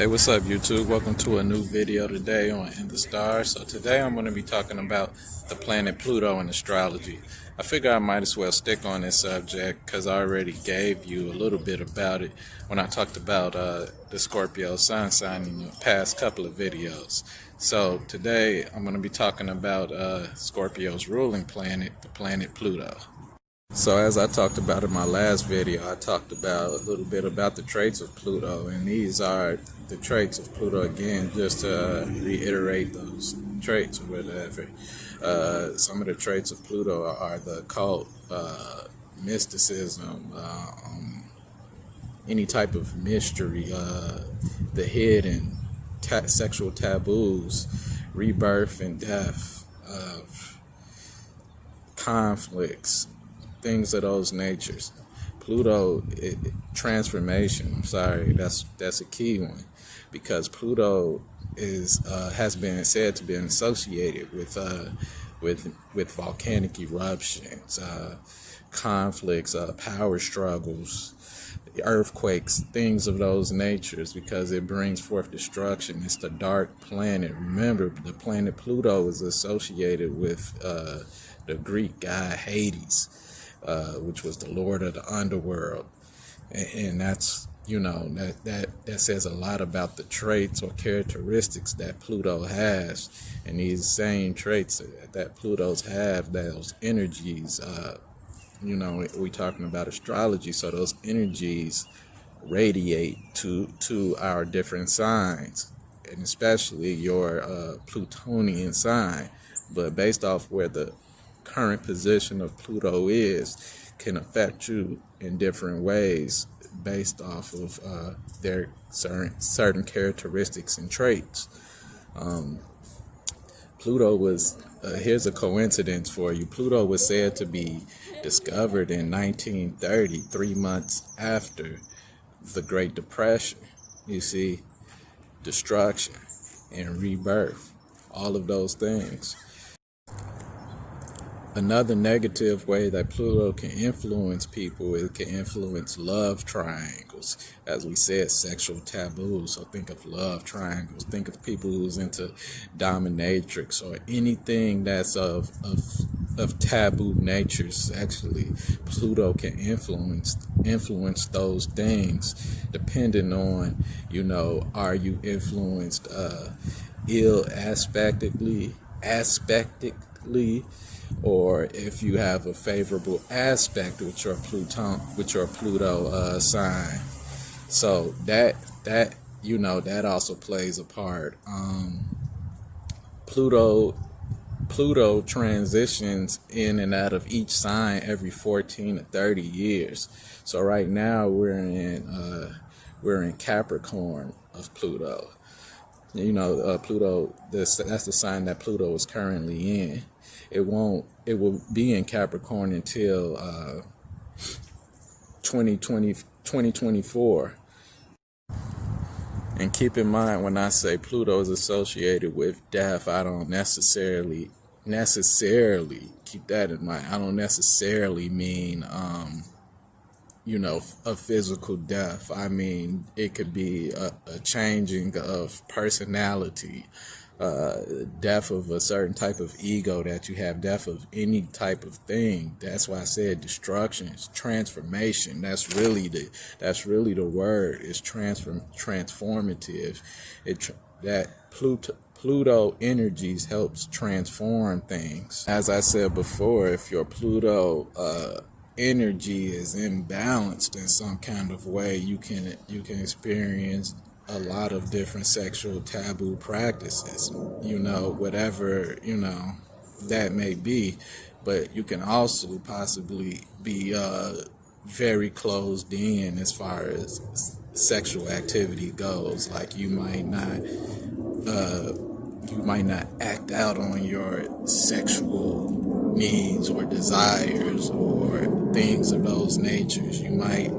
Hey, what's up YouTube? Welcome to a new video today on In the Stars. So today I'm going to be talking about the planet Pluto and astrology. I figure I might as well stick on this subject because I already gave you a little bit about it when I talked about the Scorpio sun sign in the past couple of videos. So today I'm going to be talking about Scorpio's ruling planet, the planet Pluto. So as I talked about in my last video, I talked about a little bit about the traits of Pluto, and these are the traits of Pluto again, just to reiterate those traits or whatever. Some of the traits of Pluto are the occult, mysticism, any type of mystery, the hidden, sexual taboos, rebirth and death, conflicts, things of those natures. Pluto, transformation. I'm sorry, that's a key one, because Pluto has been said to be associated with volcanic eruptions, conflicts, power struggles, earthquakes, things of those natures, because it brings forth destruction. It's the dark planet. Remember, the planet Pluto is associated with the Greek god Hades, which was the lord of the underworld, and that's, that says a lot about the traits or characteristics that Pluto has. And these same traits that Pluto's have, those energies, we're talking about astrology, so those energies radiate to our different signs, and especially your Plutonian sign. But based off where the current position of Pluto is, can affect you in different ways based off of their certain characteristics and traits. Pluto was, here's a coincidence for you. Pluto was said to be discovered in 1930, 3 months after the Great Depression. You see, destruction and rebirth, all of those things. Another negative way that Pluto can influence people, it can influence love triangles. As we said, sexual taboos. So think of love triangles. Think of people who's into dominatrix or anything that's of taboo nature sexually. Pluto can influence those things depending on, are you influenced ill aspectedly, or if you have a favorable aspect with your Pluto sign. So that also plays a part. Pluto transitions in and out of each sign every 14 to 30 years. So right now we're in Capricorn of Pluto. Pluto, that's the sign that Pluto is currently in. It will be in Capricorn until 2024. And keep in mind, when I say Pluto is associated with death, I don't necessarily keep that in mind. I don't necessarily mean a physical death. I mean, it could be a changing of personality, death of a certain type of ego that you have, death of any type of thing. That's why I said destruction, transformation. That's really the word. It's transformative. That Pluto energies helps transform things. As I said before, if your Pluto energy is imbalanced in some kind of way, you can experience a lot of different sexual taboo practices, whatever, that may be. But you can also possibly be very closed in as far as sexual activity goes. Like you might not act out on your sexual needs or desires or things of those natures. You might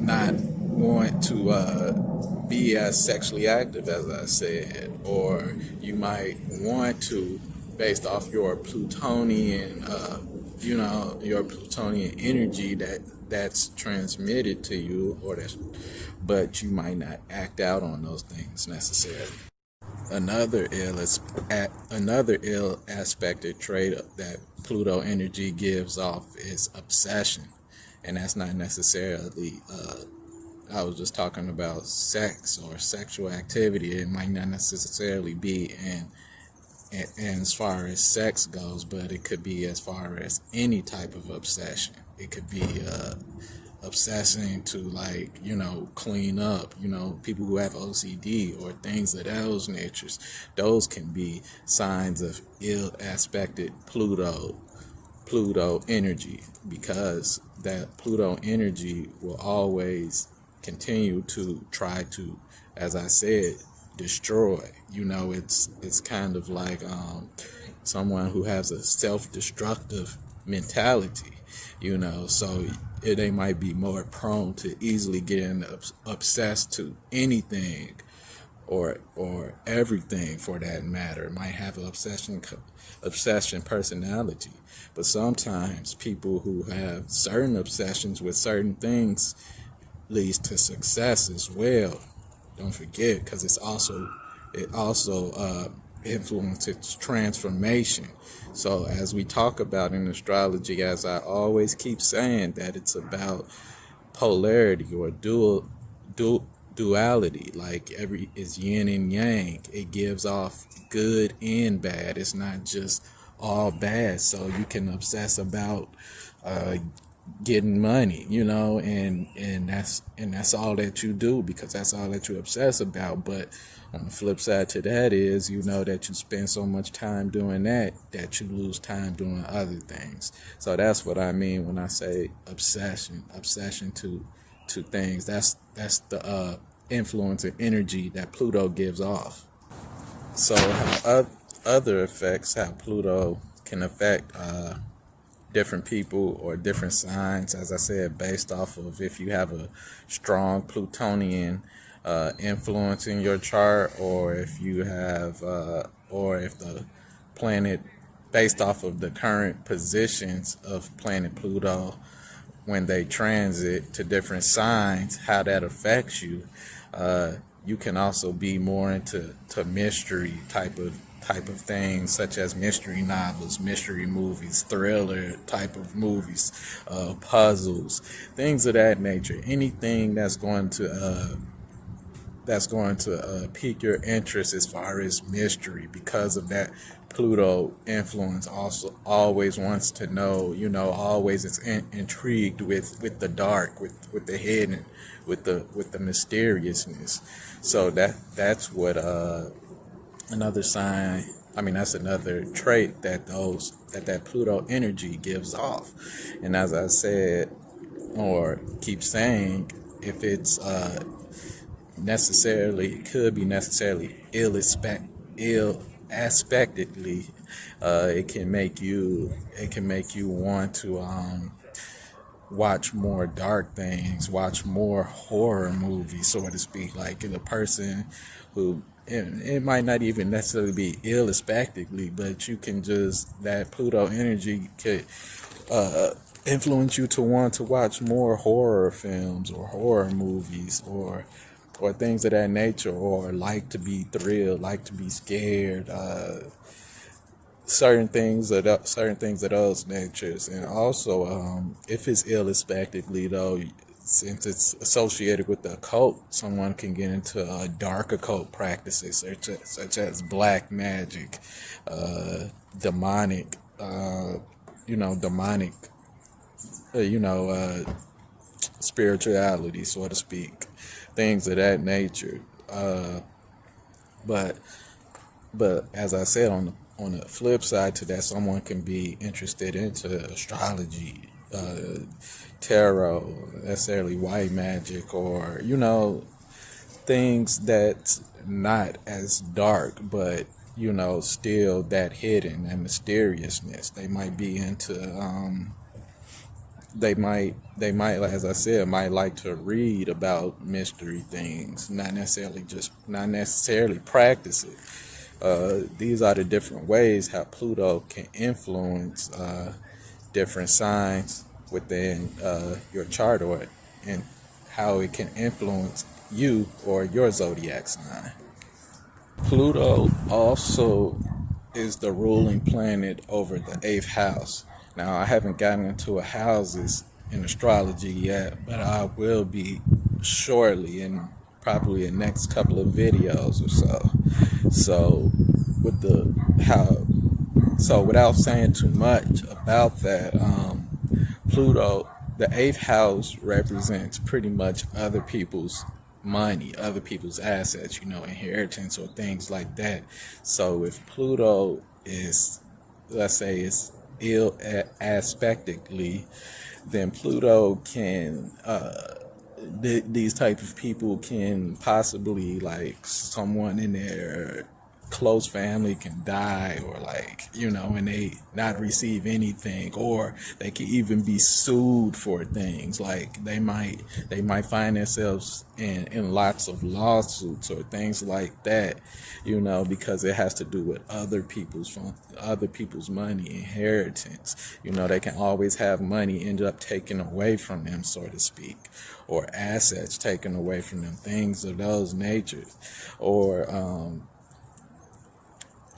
not want to be as sexually active as I said, or you might want to, based off your Plutonian your Plutonian energy that's transmitted to you, but you might not act out on those things necessarily. Another ill aspected trait that Pluto energy gives off is obsession, and that's not necessarily. I was just talking about sex or sexual activity. It might not necessarily be and as far as sex goes, but it could be as far as any type of obsession. It could be obsessing to, like, clean up, people who have OCD or things of those natures. Those can be signs of ill aspected Pluto energy, because that Pluto energy will always continue to try to, as I said, destroy. It's kind of like someone who has a self-destructive mentality. So they might be more prone to easily getting obsessed to anything or everything, for that matter. Might have an obsession personality. But sometimes people who have certain obsessions with certain things leads to success as well. Don't forget, because it also influences transformation. So as we talk about in astrology, as I always keep saying, that it's about polarity or duality. Like is yin and yang. It gives off good and bad. It's not just all bad. So you can obsess about getting money, and that's all that you do, because that's all that you obsess about. But on the flip side to that is, that you spend so much time doing that you lose time doing other things. So that's what I mean when I say obsession to things. That's the influence and energy that Pluto gives off. So how other effects, how Pluto can affect different people or different signs, as I said, based off of if you have a strong Plutonian influence in your chart, or if you have, or if the planet, based off of the current positions of planet Pluto, when they transit to different signs, how that affects you. You can also be more into mystery type of things, such as mystery novels, mystery movies, thriller type of movies, puzzles, things of that nature. Anything that's going to pique your interest as far as mystery, because of that Pluto influence. Also always wants to know, always is intrigued with the dark, with the hidden, with the mysteriousness. So that's what another sign, that's another trait that Pluto energy gives off. And as I said, or keep saying, if it's could be necessarily ill aspectedly, it can make you want to watch more dark things, watch more horror movies, so to speak. Like the person who, it might not even necessarily be ill aspectedly, but you can just, that Pluto energy could influence you to want to watch more horror films or horror movies, or things of that nature, or like to be thrilled, like to be scared, certain things of those natures. And also, if it's ill aspectedly, though, since it's associated with the occult, someone can get into dark occult practices, such as black magic, demonic, spirituality, so to speak, things of that nature. But as I said, on the flip side to that, someone can be interested into astrology, tarot, necessarily white magic, or things that's not as dark, but still that hidden and mysteriousness. They might be into they might, as I said, might like to read about mystery things, not necessarily practice it. These are the different ways how Pluto can influence different signs within your chart, or and how it can influence you or your zodiac sign. Pluto also is the ruling planet over the eighth house. Now, I haven't gotten into houses in astrology yet, but I will be shortly, in probably the next couple of videos or so. So, with the how, so without saying too much about that, Pluto, the eighth house represents pretty much other people's money, other people's assets, inheritance or things like that. So if Pluto is, let's say, is ill aspectically, then Pluto can, these type of people can possibly, like, someone in their close family can die, or and they not receive anything, or they can even be sued for things. Like they might find themselves in lots of lawsuits or things like that, because it has to do with other people's money, inheritance. They can always have money end up taken away from them, so to speak, or assets taken away from them, things of those natures.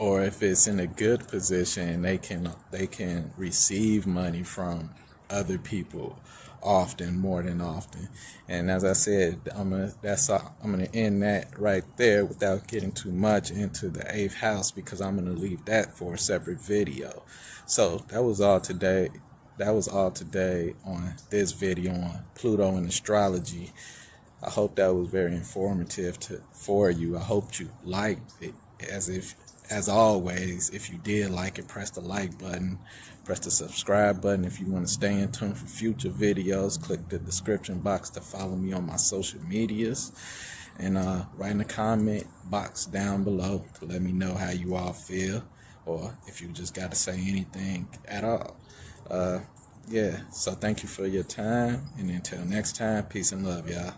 Or if it's in a good position, they can receive money from other people more than often. And as I said, I'm gonna end that right there without getting too much into the eighth house, because I'm gonna leave that for a separate video. So that was all today. On this video on Pluto and astrology. I hope that was very informative for you. I hope you liked it. As always, if you did like it, press the like button, press the subscribe button. If you want to stay in tune for future videos, click the description box to follow me on my social medias, and write in the comment box down below to let me know how you all feel, or if you just got to say anything at all. So thank you for your time, and until next time, peace and love, y'all.